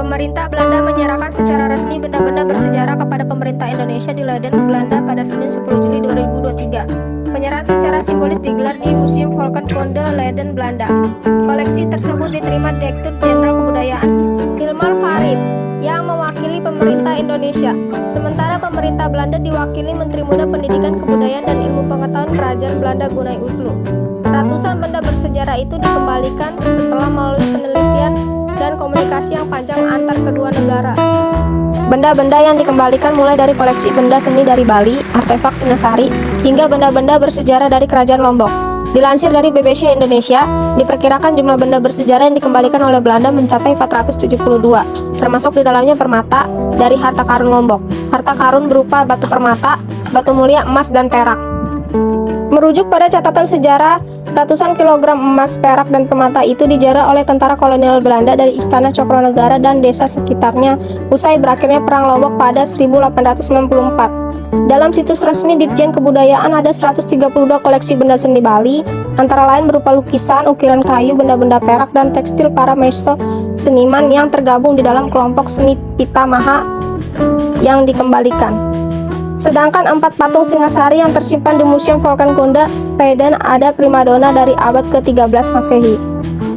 Pemerintah Belanda menyerahkan secara resmi benda-benda bersejarah kepada pemerintah Indonesia di Leiden, Belanda pada Senin 10 Juli 2023. Penyerahan secara simbolis digelar di Museum Volkenkunde Leiden, Belanda. Koleksi tersebut diterima Direktur Jenderal Kebudayaan Hilmar Farid yang mewakili pemerintah Indonesia. Sementara pemerintah Belanda diwakili Menteri Muda Pendidikan, Kebudayaan, dan Ilmu Pengetahuan Kerajaan Belanda Gunay Uslu. Ratusan benda bersejarah itu dikembalikan setelah melalui penelitian dan komunikasi yang panjang antar kedua negara. Benda-benda yang dikembalikan mulai dari koleksi benda seni dari Bali, artefak Singasari, hingga benda-benda bersejarah dari Kerajaan Lombok. Dilansir dari BBC Indonesia, diperkirakan jumlah benda bersejarah yang dikembalikan oleh Belanda mencapai 472, termasuk di dalamnya permata dari harta karun Lombok. Harta karun berupa batu permata, batu mulia, emas, dan perak. Merujuk pada catatan sejarah, ratusan kilogram emas, perak, dan permata itu dijarah oleh tentara kolonial Belanda dari Istana Cokronegara dan desa sekitarnya usai berakhirnya Perang Lombok pada 1894. Dalam situs resmi Ditjen Kebudayaan ada 132 koleksi benda seni Bali, antara lain berupa lukisan, ukiran kayu, benda-benda perak, dan tekstil para maestro seniman yang tergabung di dalam kelompok seni Pitamaha yang dikembalikan. Sedangkan 4 patung Singasari yang tersimpan di Museum Volkenkunde Leiden ada primadona dari abad ke-13 Masehi.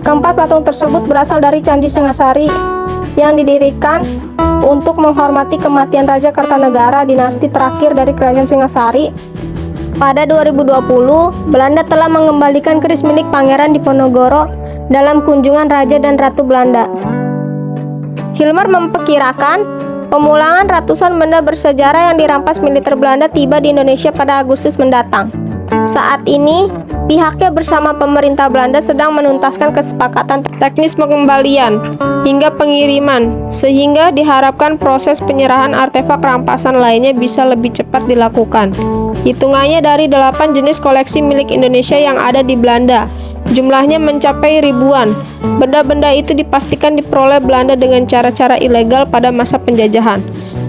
Keempat patung tersebut berasal dari Candi Singasari yang didirikan untuk menghormati kematian Raja Kertanegara dinasti terakhir dari Kerajaan Singasari. Pada 2020, Belanda telah mengembalikan keris milik Pangeran Diponegoro dalam kunjungan Raja dan Ratu Belanda. Hilmar memperkirakan pemulangan ratusan benda bersejarah yang dirampas militer Belanda tiba di Indonesia pada Agustus mendatang. Saat ini, pihaknya bersama pemerintah Belanda sedang menuntaskan kesepakatan teknis pengembalian hingga pengiriman, sehingga diharapkan proses penyerahan artefak rampasan lainnya bisa lebih cepat dilakukan. Hitungannya dari 8 jenis koleksi milik Indonesia yang ada di Belanda, jumlahnya mencapai ribuan. Benda-benda itu dipastikan diperoleh Belanda dengan cara-cara ilegal pada masa penjajahan.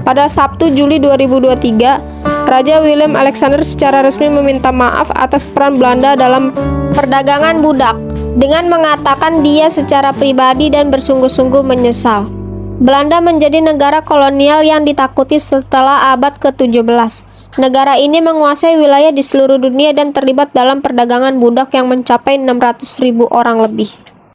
Pada Sabtu Juli 2023, Raja Willem Alexander secara resmi meminta maaf atas peran Belanda dalam perdagangan budak, dengan mengatakan dia secara pribadi dan bersungguh-sungguh menyesal. Belanda menjadi negara kolonial yang ditakuti setelah abad ke-17. Negara ini menguasai wilayah di seluruh dunia dan terlibat dalam perdagangan budak yang mencapai 600.000 orang lebih.